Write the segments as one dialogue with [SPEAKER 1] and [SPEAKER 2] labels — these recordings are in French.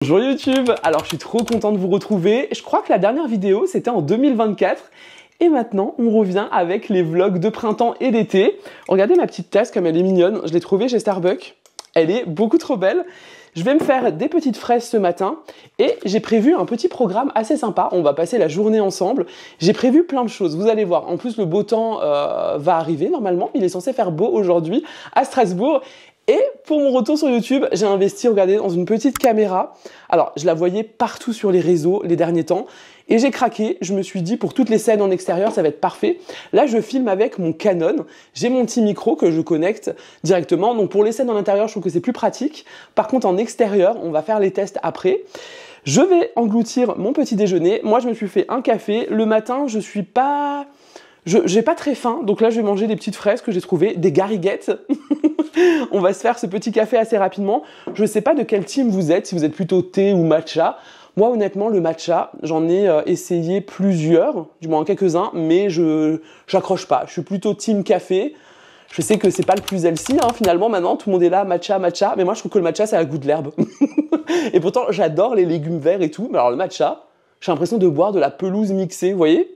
[SPEAKER 1] Bonjour YouTube, alors je suis trop content de vous retrouver. Je crois que la dernière vidéo c'était en 2024 et maintenant on revient avec les vlogs de printemps et d'été. Regardez ma petite tasse comme elle est mignonne, je l'ai trouvée chez Starbucks. Elle est beaucoup trop belle. Je vais me faire des petites fraises ce matin et j'ai prévu un petit programme assez sympa. On va passer la journée ensemble. J'ai prévu plein de choses, vous allez voir. En plus le beau temps va arriver normalement. Il est censé faire beau aujourd'hui à Strasbourg. Et pour mon retour sur YouTube, j'ai investi, regardez, dans une petite caméra. Alors, je la voyais partout sur les réseaux les derniers temps. Et j'ai craqué, je me suis dit, pour toutes les scènes en extérieur, ça va être parfait. Là, je filme avec mon Canon. J'ai mon petit micro que je connecte directement. Donc, pour les scènes en intérieur, je trouve que c'est plus pratique. Par contre, en extérieur, on va faire les tests après. Je vais engloutir mon petit déjeuner. Moi, je me suis fait un café. Le matin, j'ai pas très faim, donc là je vais manger des petites fraises que j'ai trouvées, des gariguettes. On va se faire ce petit café assez rapidement. Je ne sais pas de quel team vous êtes, si vous êtes plutôt thé ou matcha. Moi honnêtement le matcha, j'en ai essayé plusieurs, du moins quelques-uns, mais je n'accroche pas. Je suis plutôt team café. Je sais que c'est pas le plus healthy, hein, finalement maintenant tout le monde est là, matcha, mais moi je trouve que le matcha ça a le goût de l'herbe. Et pourtant j'adore les légumes verts et tout, mais alors le matcha, j'ai l'impression de boire de la pelouse mixée, vous voyez.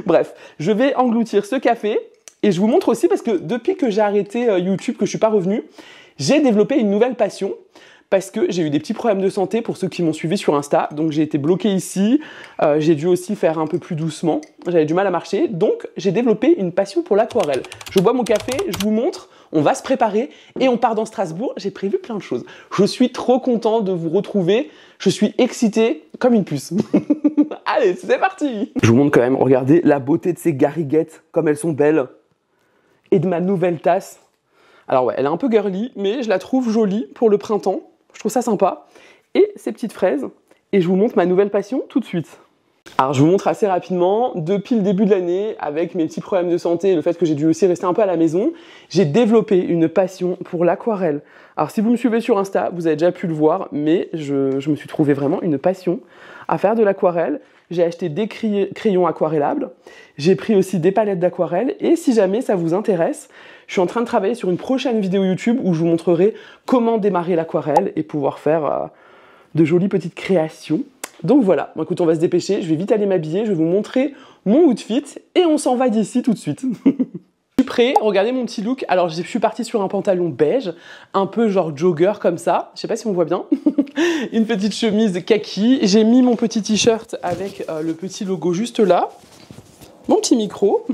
[SPEAKER 1] Bref, je vais engloutir ce café et je vous montre aussi parce que depuis que j'ai arrêté YouTube, que je suis pas revenu, j'ai développé une nouvelle passion parce que j'ai eu des petits problèmes de santé pour ceux qui m'ont suivi sur Insta. Donc j'ai été bloqué ici, j'ai dû aussi faire un peu plus doucement, j'avais du mal à marcher. Donc j'ai développé une passion pour l'aquarelle. Je bois mon café, je vous montre, on va se préparer et on part dans Strasbourg. J'ai prévu plein de choses. Je suis trop content de vous retrouver. Je suis excité comme une puce. Allez, c'est parti! Je vous montre quand même, regardez la beauté de ces gariguettes, comme elles sont belles. Et de ma nouvelle tasse. Alors ouais, elle est un peu girly, mais je la trouve jolie pour le printemps. Je trouve ça sympa. Et ces petites fraises. Et je vous montre ma nouvelle passion tout de suite. Alors je vous montre assez rapidement, depuis le début de l'année, avec mes petits problèmes de santé et le fait que j'ai dû aussi rester un peu à la maison, j'ai développé une passion pour l'aquarelle. Alors si vous me suivez sur Insta, vous avez déjà pu le voir, mais je me suis trouvé vraiment une passion à faire de l'aquarelle. J'ai acheté des crayons aquarellables, j'ai pris aussi des palettes d'aquarelle, et si jamais ça vous intéresse, je suis en train de travailler sur une prochaine vidéo YouTube où je vous montrerai comment démarrer l'aquarelle et pouvoir faire de jolies petites créations. Donc voilà, bon, écoute, on va se dépêcher, je vais vite aller m'habiller, je vais vous montrer mon outfit et on s'en va d'ici tout de suite. Je suis prêt, regardez mon petit look. Alors je suis partie sur un pantalon beige, un peu genre jogger comme ça, je sais pas si on voit bien. Une petite chemise kaki, j'ai mis mon petit t-shirt avec le petit logo juste là, mon petit micro,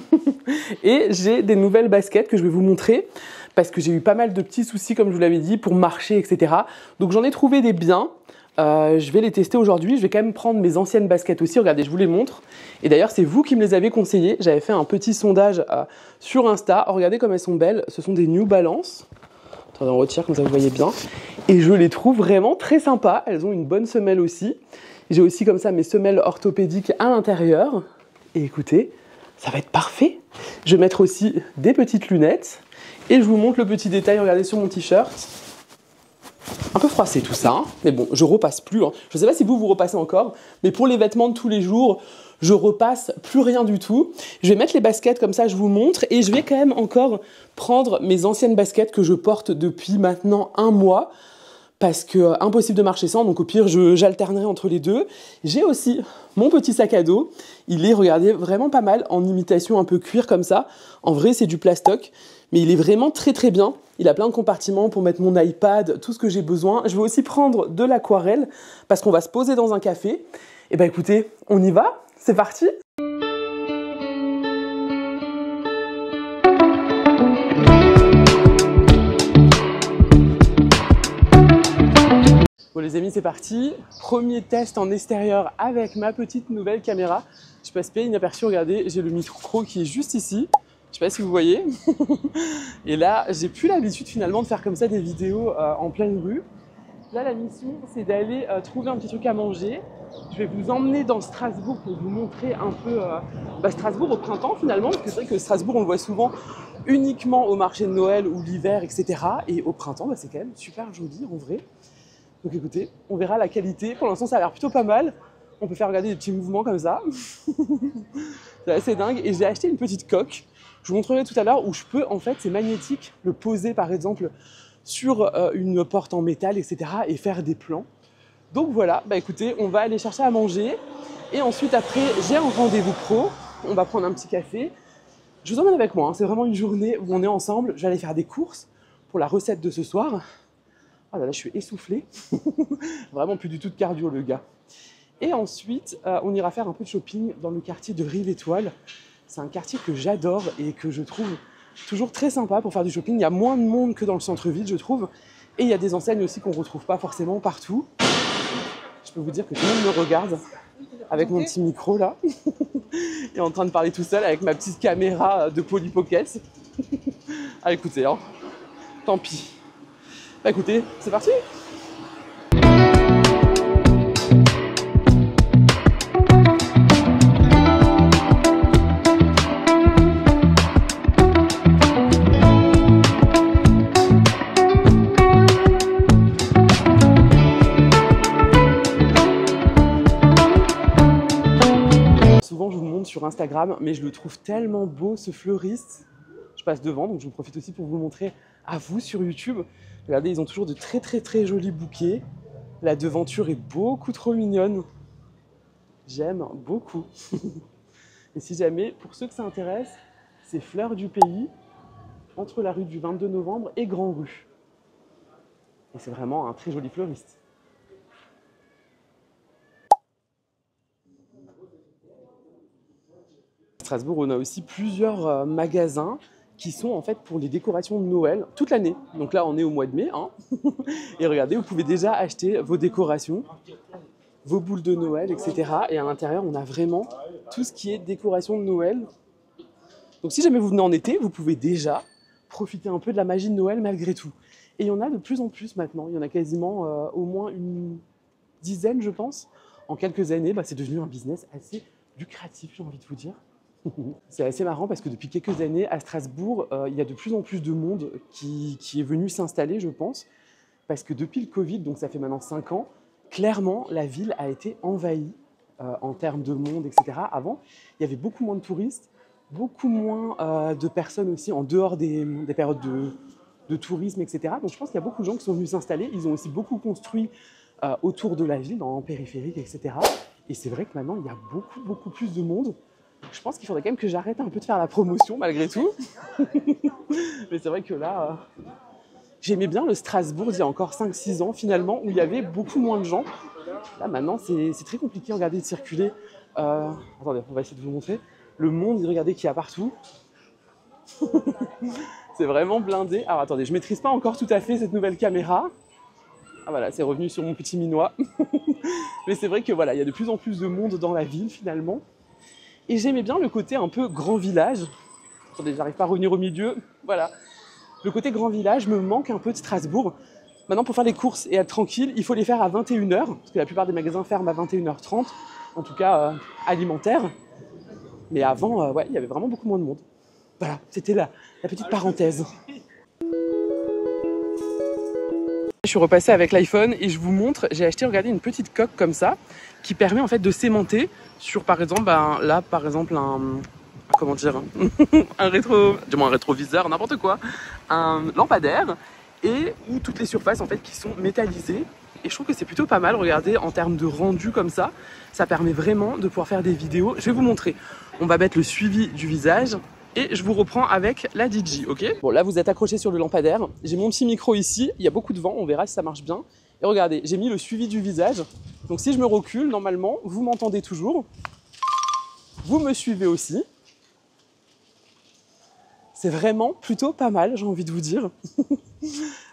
[SPEAKER 1] et j'ai des nouvelles baskets que je vais vous montrer parce que j'ai eu pas mal de petits soucis comme je vous l'avais dit pour marcher, etc. Donc j'en ai trouvé des biens. Je vais les tester aujourd'hui, je vais quand même prendre mes anciennes baskets aussi, regardez je vous les montre. Et d'ailleurs c'est vous qui me les avez conseillées, j'avais fait un petit sondage sur Insta, regardez comme elles sont belles, ce sont des New Balance. Attendez on retire comme ça vous voyez bien. Et je les trouve vraiment très sympas, elles ont une bonne semelle aussi. J'ai aussi comme ça mes semelles orthopédiques à l'intérieur. Et écoutez, ça va être parfait. Je vais mettre aussi des petites lunettes. Et je vous montre le petit détail, regardez sur mon t-shirt. Un peu froissé tout ça, hein. Mais bon, je repasse plus. Hein. Je ne sais pas si vous repassez encore, mais pour les vêtements de tous les jours, je repasse plus rien du tout. Je vais mettre les baskets comme ça, je vous montre, et je vais quand même encore prendre mes anciennes baskets que je porte depuis maintenant un mois, parce que impossible de marcher sans, donc au pire, j'alternerai entre les deux. J'ai aussi mon petit sac à dos. Il est, regardez, vraiment pas mal, en imitation un peu cuir comme ça. En vrai, c'est du plastoc, mais il est vraiment très très bien. Il a plein de compartiments pour mettre mon iPad, tout ce que j'ai besoin. Je vais aussi prendre de l'aquarelle, parce qu'on va se poser dans un café. Et ben écoutez, on y va, c'est parti! Bon les amis, c'est parti. Premier test en extérieur avec ma petite nouvelle caméra. Je passe pas inaperçu, regardez, j'ai le micro qui est juste ici. Je sais pas si vous voyez. Et là, j'ai plus l'habitude finalement de faire comme ça des vidéos en pleine rue. Là, la mission, c'est d'aller trouver un petit truc à manger. Je vais vous emmener dans Strasbourg pour vous montrer un peu Strasbourg au printemps finalement. Parce que c'est vrai que Strasbourg, on le voit souvent uniquement au marché de Noël ou l'hiver, etc. Et au printemps, c'est quand même super joli en vrai. Donc écoutez, on verra la qualité. Pour l'instant, ça a l'air plutôt pas mal. On peut faire regarder des petits mouvements comme ça. C'est assez dingue. Et j'ai acheté une petite coque. Je vous montrerai tout à l'heure où je peux, en fait, c'est magnétique, le poser par exemple sur une porte en métal, etc. et faire des plans. Donc voilà, bah écoutez, on va aller chercher à manger. Et ensuite, après, j'ai un rendez-vous pro. On va prendre un petit café. Je vous emmène avec moi, hein. C'est vraiment une journée où on est ensemble. Je vais aller faire des courses pour la recette de ce soir. Oh là là, je suis essoufflée. Vraiment plus du tout de cardio, le gars. Et ensuite, on ira faire un peu de shopping dans le quartier de Rive-Étoile. C'est un quartier que j'adore et que je trouve toujours très sympa pour faire du shopping. Il y a moins de monde que dans le centre-ville, je trouve. Et il y a des enseignes aussi qu'on ne retrouve pas forcément partout. Je peux vous dire que tout le monde me regarde avec mon petit micro là. Et en train de parler tout seul avec ma petite caméra de Polly Pocket. Ah écoutez, hein, tant pis. Bah écoutez, c'est parti. Souvent je vous montre sur Instagram, mais je le trouve tellement beau ce fleuriste. Je passe devant, donc je vous profite aussi pour vous le montrer à vous sur YouTube. Regardez, ils ont toujours de très jolis bouquets. La devanture est beaucoup trop mignonne. J'aime beaucoup. Et si jamais, pour ceux que ça intéresse, c'est Fleurs du Pays, entre la rue du 22 novembre et Grand Rue. Et c'est vraiment un très joli fleuriste. À Strasbourg, on a aussi plusieurs magasins qui sont en fait pour les décorations de Noël toute l'année. Donc là, on est au mois de mai. Hein. Et regardez, vous pouvez déjà acheter vos décorations, vos boules de Noël, etc. Et à l'intérieur, on a vraiment tout ce qui est décoration de Noël. Donc si jamais vous venez en été, vous pouvez déjà profiter un peu de la magie de Noël malgré tout. Et il y en a de plus en plus maintenant. Il y en a quasiment au moins une dizaine, je pense. En quelques années, c'est devenu un business assez lucratif, j'ai envie de vous dire. C'est assez marrant parce que depuis quelques années, à Strasbourg, il y a de plus en plus de monde qui est venu s'installer, je pense. Parce que depuis le Covid, donc ça fait maintenant 5 ans, clairement, la ville a été envahie en termes de monde, etc. Avant, il y avait beaucoup moins de touristes, beaucoup moins de personnes aussi en dehors des périodes de tourisme, etc. Donc je pense qu'il y a beaucoup de gens qui sont venus s'installer. Ils ont aussi beaucoup construit autour de la ville, en périphérique, etc. Et c'est vrai que maintenant, il y a beaucoup plus de monde. Je pense qu'il faudrait quand même que j'arrête un peu de faire la promotion, malgré tout. Mais c'est vrai que là, j'aimais bien le Strasbourg d'il y a encore 5-6 ans, finalement, où il y avait beaucoup moins de gens. Là, maintenant, c'est très compliqué, regardez, de circuler. Attendez, on va essayer de vous montrer. Le monde, regardez, qu'il y a partout. C'est vraiment blindé. Alors, attendez, je ne maîtrise pas encore tout à fait cette nouvelle caméra. Ah voilà, c'est revenu sur mon petit minois. Mais c'est vrai que voilà, il y a de plus en plus de monde dans la ville, finalement. Et j'aimais bien le côté un peu grand village. Attendez, j'arrive pas à revenir au milieu. Voilà. Le côté grand village me manque un peu de Strasbourg. Maintenant, pour faire les courses et être tranquille, il faut les faire à 21h, parce que la plupart des magasins ferment à 21h30, en tout cas alimentaire. Mais avant, ouais, il y avait vraiment beaucoup moins de monde. Voilà, c'était la petite parenthèse. Je suis repassée avec l'iPhone et je vous montre, j'ai acheté, regardez, une petite coque comme ça, qui permet en fait de s'aimanter sur, par exemple, là, par exemple, comment dire, un rétroviseur, n'importe quoi, un lampadaire, et ou toutes les surfaces en fait qui sont métallisées. Et je trouve que c'est plutôt pas mal, regardez, en termes de rendu comme ça permet vraiment de pouvoir faire des vidéos. Je vais vous montrer, on va mettre le suivi du visage. Et je vous reprends avec la DJ, ok? Bon, là, vous êtes accroché sur le lampadaire. J'ai mon petit micro ici. Il y a beaucoup de vent. On verra si ça marche bien. Et regardez, j'ai mis le suivi du visage. Donc, si je me recule, normalement, vous m'entendez toujours. Vous me suivez aussi. C'est vraiment plutôt pas mal, j'ai envie de vous dire.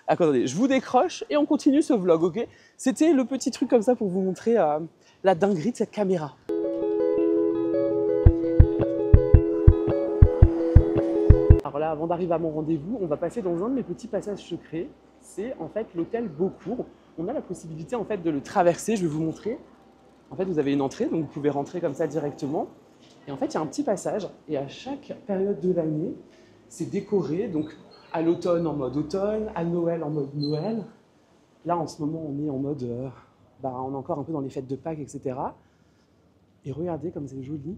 [SPEAKER 1] Attendez, je vous décroche et on continue ce vlog, ok? C'était le petit truc comme ça pour vous montrer la dinguerie de cette caméra. Alors là, avant d'arriver à mon rendez-vous, on va passer dans un de mes petits passages secrets. C'est en fait l'hôtel Beaucourt. On a la possibilité en fait de le traverser. Je vais vous montrer. En fait, vous avez une entrée, donc vous pouvez rentrer comme ça directement. Et en fait, il y a un petit passage. Et à chaque période de l'année, c'est décoré. Donc à l'automne en mode automne, à Noël en mode Noël. Là, en ce moment, on est en mode, on est encore un peu dans les fêtes de Pâques, etc. Et regardez comme c'est joli.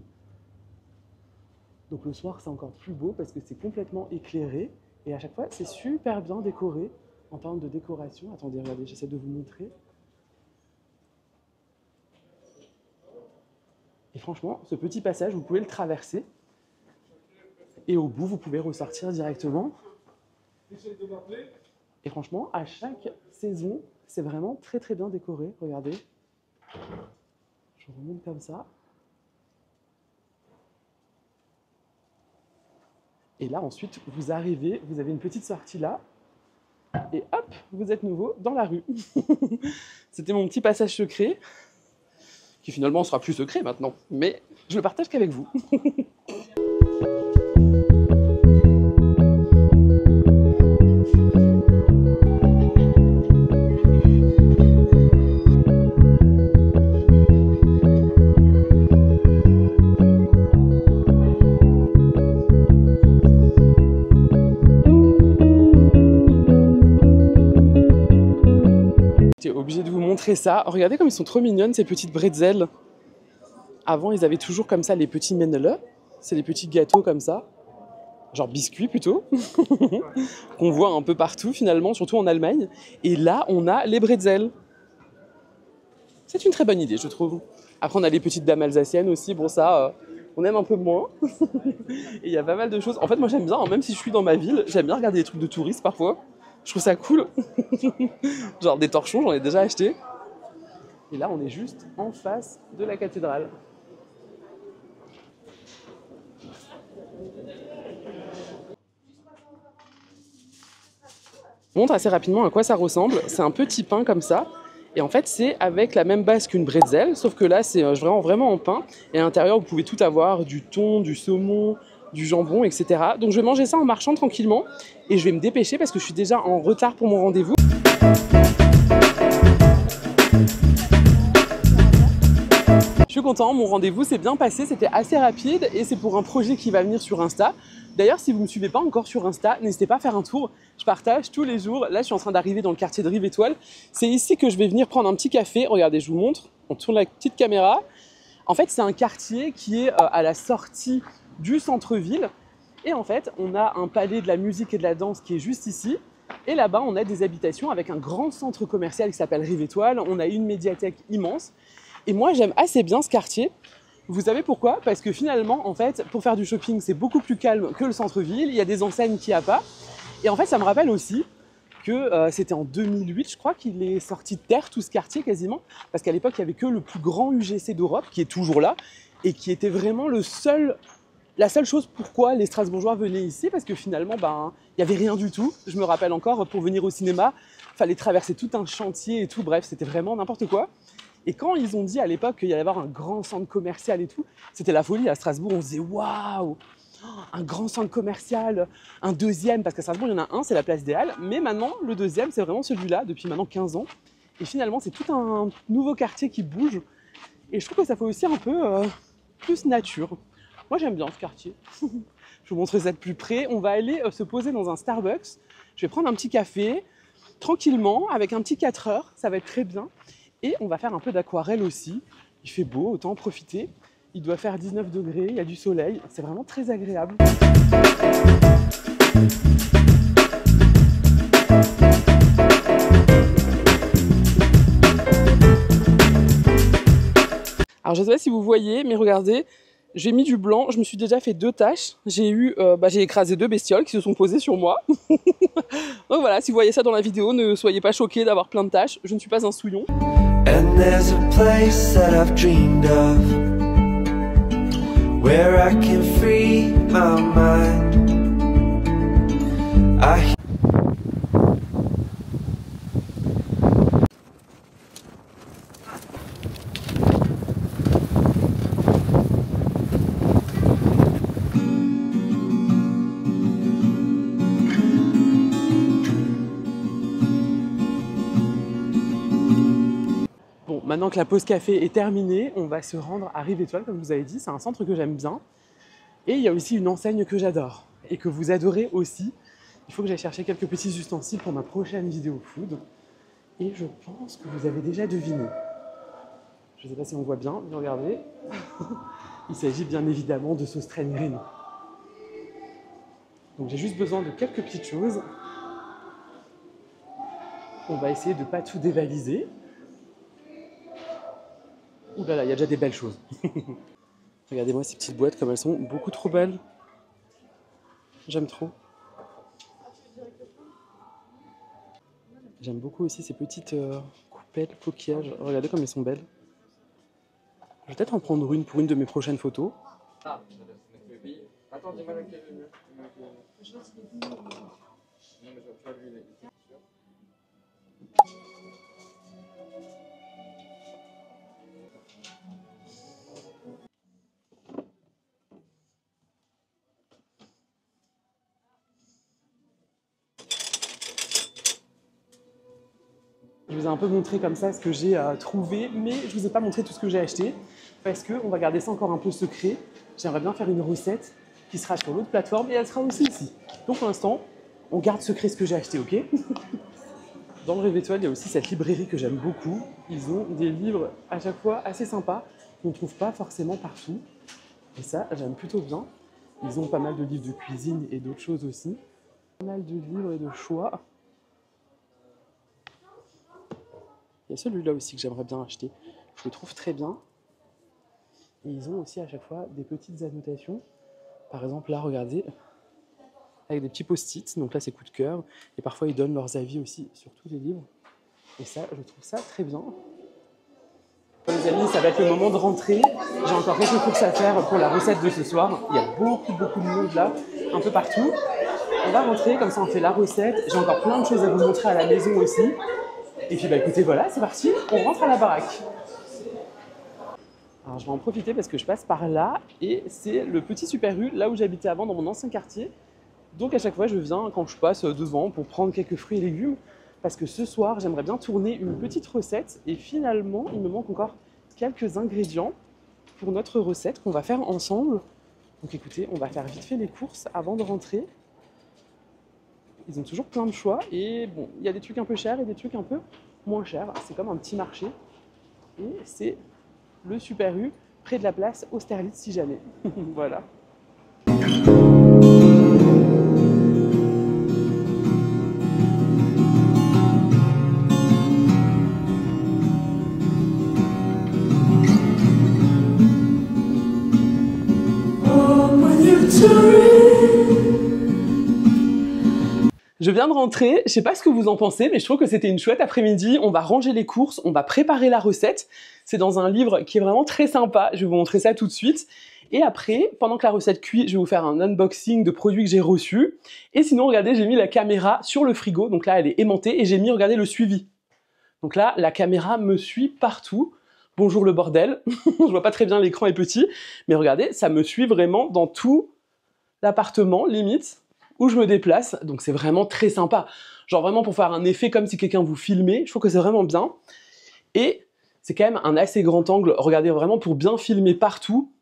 [SPEAKER 1] Donc le soir, c'est encore plus beau parce que c'est complètement éclairé. Et à chaque fois, c'est super bien décoré. En termes de décoration, attendez, regardez, j'essaie de vous montrer. franchement, ce petit passage, vous pouvez le traverser. Et au bout, vous pouvez ressortir directement. Et franchement, à chaque saison, c'est vraiment très très bien décoré. Regardez. Je remonte comme ça. Et là, ensuite, vous arrivez, vous avez une petite sortie là. Et hop, vous êtes nouveau dans la rue. C'était mon petit passage secret, qui finalement sera plus secret maintenant. Mais je le partage qu'avec vous. Obligé de vous montrer ça. Regardez comme ils sont trop mignonnes ces petites bretzels. Avant ils avaient toujours comme ça les petits Männle. C'est les petits gâteaux comme ça. Genre biscuits plutôt. Qu'on voit un peu partout finalement, surtout en Allemagne. Et là on a les bretzels. C'est une très bonne idée je trouve. Après on a les petites dames alsaciennes aussi. Bon ça on aime un peu moins. Et il y a pas mal de choses. En fait moi j'aime bien, hein, même si je suis dans ma ville, j'aime bien regarder des trucs de touristes parfois. Je trouve ça cool. Genre des torchons, j'en ai déjà acheté. Et là, on est juste en face de la cathédrale. Je montre assez rapidement à quoi ça ressemble. C'est un petit pain comme ça. Et en fait, c'est avec la même base qu'une bretzel, sauf que là, c'est vraiment en pain. Et à l'intérieur, vous pouvez tout avoir, du thon, du saumon, du jambon, etc. Donc je vais manger ça en marchant tranquillement. Et je vais me dépêcher parce que je suis déjà en retard pour mon rendez-vous. Je suis content, mon rendez-vous s'est bien passé, c'était assez rapide et c'est pour un projet qui va venir sur Insta. D'ailleurs, si vous ne me suivez pas encore sur Insta, n'hésitez pas à faire un tour. Je partage tous les jours. Là, je suis en train d'arriver dans le quartier de Rive-Étoile. C'est ici que je vais venir prendre un petit café. Regardez, je vous montre. On tourne la petite caméra. En fait, c'est un quartier qui est à la sortie du centre-ville. Et en fait, on a un palais de la musique et de la danse qui est juste ici. Et là-bas, on a des habitations avec un grand centre commercial qui s'appelle Rive-Étoile. On a une médiathèque immense. Et moi, j'aime assez bien ce quartier. Vous savez pourquoi? Parce que finalement, en fait, pour faire du shopping, c'est beaucoup plus calme que le centre-ville. Il y a des enseignes qu'il n'y a pas. Et en fait, ça me rappelle aussi que c'était en 2008, je crois, qu'il est sorti de terre, tout ce quartier quasiment. Parce qu'à l'époque, il n'y avait que le plus grand UGC d'Europe, qui est toujours là, et qui était vraiment la seule chose pourquoi les Strasbourgeois venaient ici, parce que finalement, il n'y avait rien du tout. Je me rappelle encore, pour venir au cinéma, il fallait traverser tout un chantier et tout. Bref, c'était vraiment n'importe quoi. Et quand ils ont dit à l'époque qu'il y allait y avoir un grand centre commercial et tout, c'était la folie. À Strasbourg, on se disait waouh, un grand centre commercial, un deuxième, parce qu'à Strasbourg, il y en a un, c'est la place des Halles. Mais maintenant, le deuxième, c'est vraiment celui-là, depuis maintenant 15 ans. Et finalement, c'est tout un nouveau quartier qui bouge. Et je trouve que ça fait aussi un peu plus nature. Moi, j'aime bien ce quartier. Je vous montre ça de plus près. On va aller se poser dans un Starbucks. Je vais prendre un petit café, tranquillement, avec un petit 4 heures. Ça va être très bien. Et on va faire un peu d'aquarelle aussi. Il fait beau, autant en profiter. Il doit faire 19 degrés, il y a du soleil. C'est vraiment très agréable. Alors je ne sais pas si vous voyez, mais regardez, j'ai mis du blanc, je me suis déjà fait 2 taches. J'ai écrasé 2 bestioles qui se sont posées sur moi. Donc voilà, si vous voyez ça dans la vidéo, ne soyez pas choqués d'avoir plein de taches. Je ne suis pas un souillon.
[SPEAKER 2] And there's a place that I've dreamed of, where I can free my mind.
[SPEAKER 1] Maintenant que la pause café est terminée, on va se rendre à Rive-Étoile, comme je vous avais dit. C'est un centre que j'aime bien. Et il y a aussi une enseigne que j'adore et que vous adorez aussi. Il faut que j'aille chercher quelques petits ustensiles pour ma prochaine vidéo food. Et je pense que vous avez déjà deviné. Je ne sais pas si on voit bien, mais regardez. Il s'agit bien évidemment de sauce Trengreen. Donc j'ai juste besoin de quelques petites choses. On va essayer de ne pas tout dévaliser. Ouh là là, il y a déjà des belles choses. Regardez-moi ces petites boîtes comme elles sont beaucoup trop belles. J'aime trop. J'aime beaucoup aussi ces petites coupelles, coquillages. Regardez comme elles sont belles. Je vais peut-être en prendre une pour une de mes prochaines photos. Je vous ai un peu montré comme ça ce que j'ai trouvé, mais je vous ai pas montré tout ce que j'ai acheté parce qu'on va garder ça encore un peu secret. J'aimerais bien faire une recette qui sera sur l'autre plateforme et elle sera aussi ici. Donc pour l'instant, on garde secret ce que j'ai acheté, ok? Dans le Rêve Étoile, il y a aussi cette librairie que j'aime beaucoup. Ils ont des livres à chaque fois assez sympas qu'on ne trouve pas forcément partout. Et ça, j'aime plutôt bien. Ils ont pas mal de livres de cuisine et d'autres choses aussi. Pas mal de livres et de choix. Il y a celui-là aussi que j'aimerais bien acheter. Je le trouve très bien. Et ils ont aussi à chaque fois des petites annotations. Par exemple, là, regardez, avec des petits post-it. Donc là, c'est coup de cœur. Et parfois, ils donnent leurs avis aussi sur tous les livres. Et ça, je trouve ça très bien. Les amis, ça va être le moment de rentrer. J'ai encore quelques courses à faire pour la recette de ce soir. Il y a beaucoup de monde là, un peu partout. On va rentrer, comme ça on fait la recette. J'ai encore plein de choses à vous montrer à la maison aussi. Et puis bah écoutez, voilà, c'est parti, on rentre à la baraque. Alors je vais en profiter parce que je passe par là et c'est le petit Super U, là où j'habitais avant dans mon ancien quartier. Donc à chaque fois je viens quand je passe devant pour prendre quelques fruits et légumes parce que ce soir j'aimerais bien tourner une petite recette et finalement il me manque encore quelques ingrédients pour notre recette qu'on va faire ensemble. Donc écoutez, on va faire vite fait les courses avant de rentrer. Ils ont toujours plein de choix et bon, il y a des trucs un peu chers et des trucs un peu moins chers. C'est comme un petit marché et c'est le Super U près de la place Austerlitz si jamais. Voilà. Je viens de rentrer, je sais pas ce que vous en pensez, mais je trouve que c'était une chouette après-midi. On va ranger les courses, on va préparer la recette. C'est dans un livre qui est vraiment très sympa, je vais vous montrer ça tout de suite. Et après, pendant que la recette cuit, je vais vous faire un unboxing de produits que j'ai reçus. Et sinon, regardez, j'ai mis la caméra sur le frigo, donc là elle est aimantée, et j'ai mis, regardez, le suivi. Donc là, la caméra me suit partout. Bonjour le bordel, je vois pas très bien, l'écran est petit, mais regardez, ça me suit vraiment dans tout l'appartement, limite, où je me déplace, donc c'est vraiment très sympa. Genre vraiment pour faire un effet comme si quelqu'un vous filmait, je trouve que c'est vraiment bien. Et c'est quand même un assez grand angle, regardez vraiment pour bien filmer partout,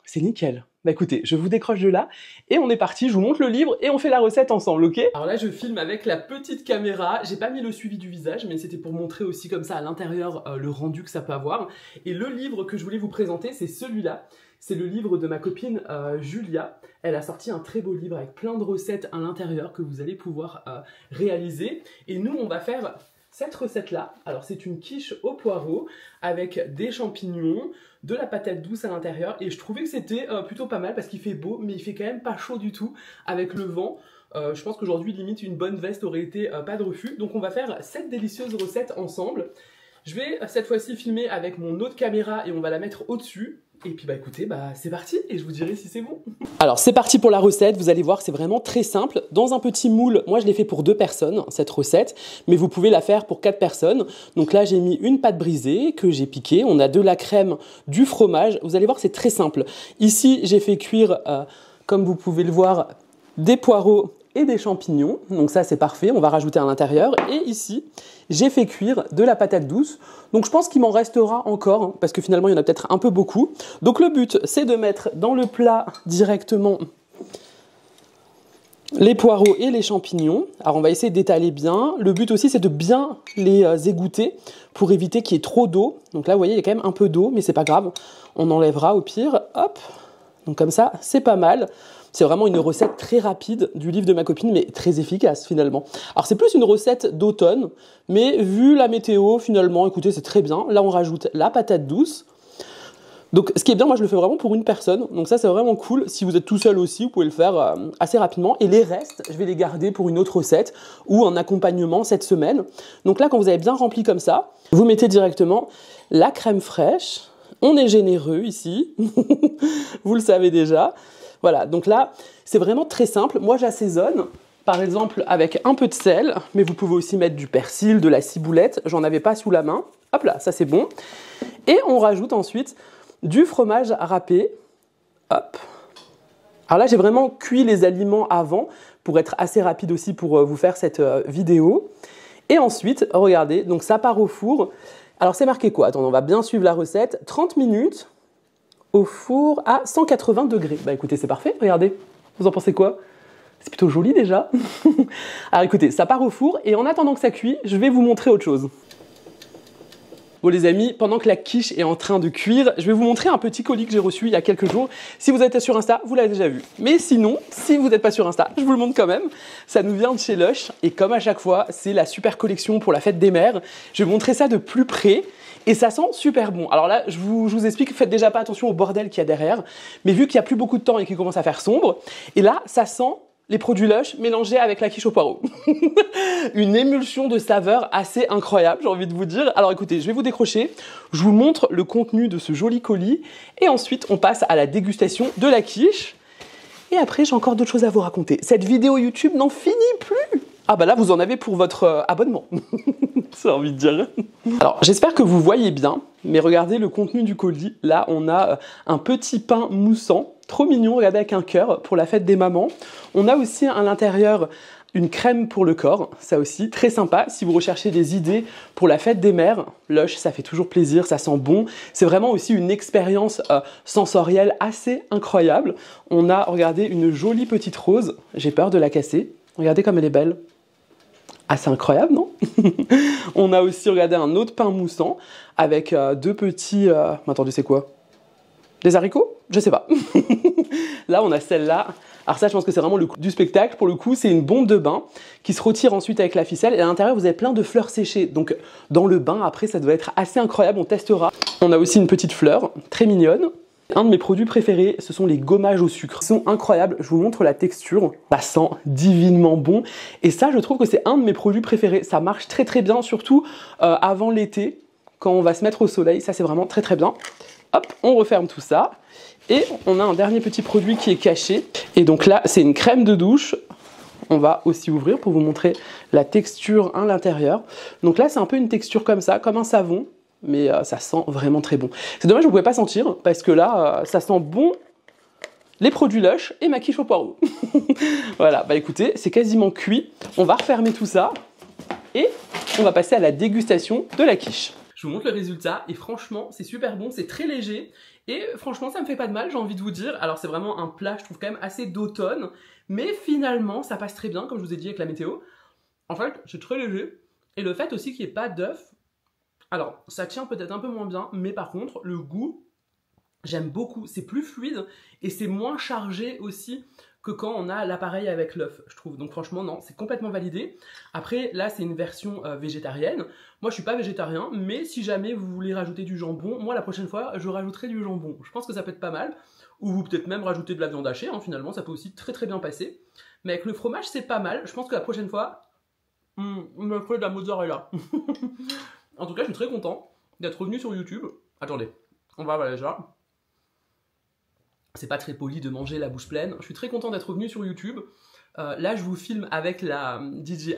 [SPEAKER 1] c'est nickel. Bah écoutez, je vous décroche de là, et on est parti, je vous montre le livre, et on fait la recette ensemble, ok? Alors là je filme avec la petite caméra, j'ai pas mis le suivi du visage, mais c'était pour montrer aussi comme ça à l'intérieur le rendu que ça peut avoir. Et le livre que je voulais vous présenter, c'est celui-là. C'est le livre de ma copine Julia. Elle a sorti un très beau livre avec plein de recettes à l'intérieur que vous allez pouvoir réaliser. Et nous, on va faire cette recette-là. Alors, c'est une quiche au poireau avec des champignons, de la patate douce à l'intérieur. Et je trouvais que c'était plutôt pas mal parce qu'il fait beau, mais il fait quand même pas chaud du tout avec le vent. Je pense qu'aujourd'hui, limite, une bonne veste aurait été pas de refus. Donc, on va faire cette délicieuse recette ensemble. Je vais cette fois-ci filmer avec mon autre caméra et on va la mettre au-dessus. Et puis bah écoutez, bah c'est parti et je vous dirai si c'est bon. Alors c'est parti pour la recette, vous allez voir c'est vraiment très simple. Dans un petit moule, moi je l'ai fait pour 2 personnes cette recette, mais vous pouvez la faire pour 4 personnes. Donc là j'ai mis une pâte brisée que j'ai piquée, on a de la crème, du fromage, vous allez voir c'est très simple. Ici j'ai fait cuire, comme vous pouvez le voir, des poireaux et des champignons, donc ça c'est parfait, on va rajouter à l'intérieur. Et ici, j'ai fait cuire de la patate douce, donc je pense qu'il m'en restera encore, hein, parce que finalement il y en a peut-être un peu beaucoup. Donc le but, c'est de mettre dans le plat directement les poireaux et les champignons. Alors on va essayer d'étaler bien, le but aussi c'est de bien les égoutter, pour éviter qu'il y ait trop d'eau. Donc là vous voyez, il y a quand même un peu d'eau, mais c'est pas grave, on enlèvera au pire, hop. Donc comme ça, c'est pas mal. C'est vraiment une recette très rapide du livre de ma copine, mais très efficace finalement. Alors c'est plus une recette d'automne, mais vu la météo, finalement, écoutez, c'est très bien. Là, on rajoute la patate douce. Donc ce qui est bien, moi je le fais vraiment pour une personne, donc ça c'est vraiment cool. Si vous êtes tout seul aussi, vous pouvez le faire assez rapidement. Et les restes, je vais les garder pour une autre recette ou en accompagnement cette semaine. Donc là, quand vous avez bien rempli comme ça, vous mettez directement la crème fraîche. On est généreux ici, vous le savez déjà. Voilà, donc là, c'est vraiment très simple. Moi j'assaisonne, par exemple avec un peu de sel, mais vous pouvez aussi mettre du persil, de la ciboulette. J'en avais pas sous la main. Hop là, ça c'est bon. Et on rajoute ensuite du fromage râpé. Hop. Alors là, j'ai vraiment cuit les aliments avant pour être assez rapide aussi pour vous faire cette vidéo. Et ensuite, regardez, donc ça part au four. Alors c'est marqué quoi? Attendez, on va bien suivre la recette. 30 minutes au four à 180 degrés. Bah écoutez, c'est parfait, regardez. Vous en pensez quoi? C'est plutôt joli déjà. Alors écoutez, ça part au four et en attendant que ça cuit, je vais vous montrer autre chose. Bon les amis, pendant que la quiche est en train de cuire, je vais vous montrer un petit colis que j'ai reçu il y a quelques jours. Si vous êtes sur Insta, vous l'avez déjà vu. Mais sinon, si vous n'êtes pas sur Insta, je vous le montre quand même. Ça nous vient de chez Lush et comme à chaque fois, c'est la super collection pour la fête des mères. Je vais vous montrer ça de plus près. Et ça sent super bon. Alors là, je vous explique, faites déjà pas attention au bordel qu'il y a derrière. Mais vu qu'il n'y a plus beaucoup de temps et qu'il commence à faire sombre, et là, ça sent les produits Lush mélangés avec la quiche au poireau. Une émulsion de saveurs assez incroyable, j'ai envie de vous dire. Alors écoutez, je vais vous décrocher, je vous montre le contenu de ce joli colis, et ensuite on passe à la dégustation de la quiche. Et après, j'ai encore d'autres choses à vous raconter. Cette vidéo YouTube n'en finit plus. Ah bah là, vous en avez pour votre abonnement. J'ai envie de dire. Alors, j'espère que vous voyez bien, mais regardez le contenu du colis. Là, on a un petit pain moussant, trop mignon, regardez, avec un cœur pour la fête des mamans. On a aussi à l'intérieur une crème pour le corps, ça aussi, très sympa. Si vous recherchez des idées pour la fête des mères, Lush, ça fait toujours plaisir, ça sent bon. C'est vraiment aussi une expérience sensorielle assez incroyable. On a, regardez, une jolie petite rose. J'ai peur de la casser. Regardez comme elle est belle. Ah, c'est incroyable, non? On a aussi, regardez, un autre pain moussant avec deux petits... Attendez, c'est quoi? Des haricots? Je sais pas. Là, on a celle-là. Alors ça, je pense que c'est vraiment le coup du spectacle. Pour le coup, c'est une bombe de bain qui se retire ensuite avec la ficelle. Et à l'intérieur, vous avez plein de fleurs séchées. Donc, dans le bain, après, ça doit être assez incroyable. On testera. On a aussi une petite fleur très mignonne. Un de mes produits préférés, ce sont les gommages au sucre. Ils sont incroyables, je vous montre la texture, ça sent divinement bon. Et ça, je trouve que c'est un de mes produits préférés. Ça marche très très bien, surtout avant l'été, quand on va se mettre au soleil. Ça, c'est vraiment très très bien. Hop, on referme tout ça. Et on a un dernier petit produit qui est caché. Et donc là, c'est une crème de douche. On va aussi ouvrir pour vous montrer la texture à l'intérieur. Donc là, c'est un peu une texture comme ça, comme un savon. Mais ça sent vraiment très bon. C'est dommage, vous ne pouvez pas sentir, parce que là, ça sent bon les produits Lush et ma quiche au poireau. Voilà, bah écoutez, c'est quasiment cuit. On va refermer tout ça et on va passer à la dégustation de la quiche. Je vous montre le résultat et franchement, c'est super bon, c'est très léger. Et franchement, ça me fait pas de mal, j'ai envie de vous dire. Alors c'est vraiment un plat, je trouve quand même assez d'automne. Mais finalement, ça passe très bien, comme je vous ai dit avec la météo. En fait, c'est très léger. Et le fait aussi qu'il n'y ait pas d'œuf, alors, ça tient peut-être un peu moins bien, mais par contre, le goût, j'aime beaucoup. C'est plus fluide et c'est moins chargé aussi que quand on a l'appareil avec l'œuf, je trouve. Donc franchement, non, c'est complètement validé. Après, là, c'est une version végétarienne. Moi, je suis pas végétarien, mais si jamais vous voulez rajouter du jambon, moi, la prochaine fois, je rajouterai du jambon. Je pense que ça peut être pas mal. Ou vous peut-être même rajouter de la viande hachée, hein, finalement, ça peut aussi très très bien passer. Mais avec le fromage, c'est pas mal. Je pense que la prochaine fois, on me ferait de la mozzarella. En tout cas, je suis très content d'être revenu sur YouTube. Attendez, on va voilà, déjà. C'est pas très poli de manger la bouche pleine. Je suis très content d'être revenu sur YouTube. Là, je vous filme avec la DJI.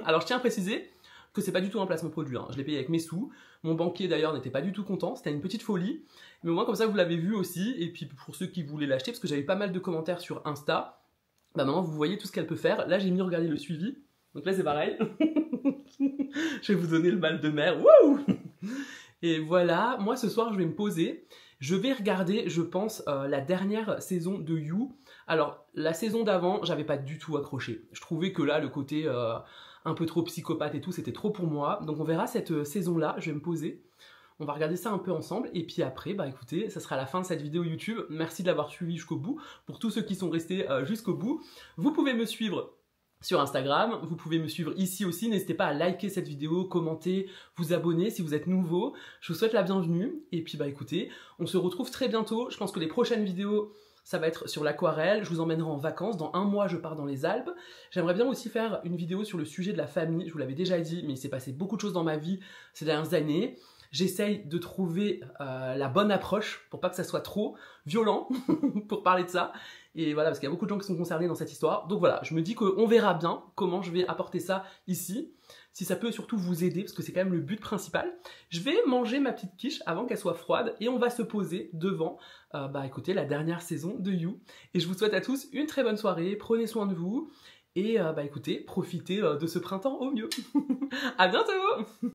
[SPEAKER 1] Alors, je tiens à préciser que c'est pas du tout un placement produit. Hein. Je l'ai payé avec mes sous. Mon banquier, d'ailleurs, n'était pas du tout content. C'était une petite folie. Mais au moins, comme ça, vous l'avez vu aussi. Et puis, pour ceux qui voulaient l'acheter, parce que j'avais pas mal de commentaires sur Insta, bah maintenant, vous voyez tout ce qu'elle peut faire. Là, j'ai mis regarder le suivi. Donc là, c'est pareil. Je vais vous donner le mal de mer. Wouh! Et voilà, moi ce soir je vais me poser. Je vais regarder, je pense, la dernière saison de You. Alors, la saison d'avant, j'avais pas du tout accroché. Je trouvais que là, le côté un peu trop psychopathe et tout, c'était trop pour moi. Donc on verra cette saison-là, je vais me poser. On va regarder ça un peu ensemble. Et puis après, bah écoutez, ça sera la fin de cette vidéo YouTube. Merci de l'avoir suivi jusqu'au bout. Pour tous ceux qui sont restés jusqu'au bout, vous pouvez me suivre sur Instagram. Vous pouvez me suivre ici aussi. N'hésitez pas à liker cette vidéo, commenter, vous abonner si vous êtes nouveau. Je vous souhaite la bienvenue. Et puis bah écoutez, on se retrouve très bientôt. Je pense que les prochaines vidéos, ça va être sur l'aquarelle. Je vous emmènerai en vacances. Dans 1 mois, je pars dans les Alpes. J'aimerais bien aussi faire une vidéo sur le sujet de la famille. Je vous l'avais déjà dit, mais il s'est passé beaucoup de choses dans ma vie ces dernières années. J'essaye de trouver la bonne approche pour pas que ça soit trop violent pour parler de ça. Et voilà, parce qu'il y a beaucoup de gens qui sont concernés dans cette histoire. Donc voilà, je me dis qu'on verra bien comment je vais apporter ça ici. Si ça peut surtout vous aider, parce que c'est quand même le but principal. Je vais manger ma petite quiche avant qu'elle soit froide et on va se poser devant, écoutez, la dernière saison de You. Et je vous souhaite à tous une très bonne soirée, prenez soin de vous et écoutez, profitez de ce printemps au mieux. À bientôt!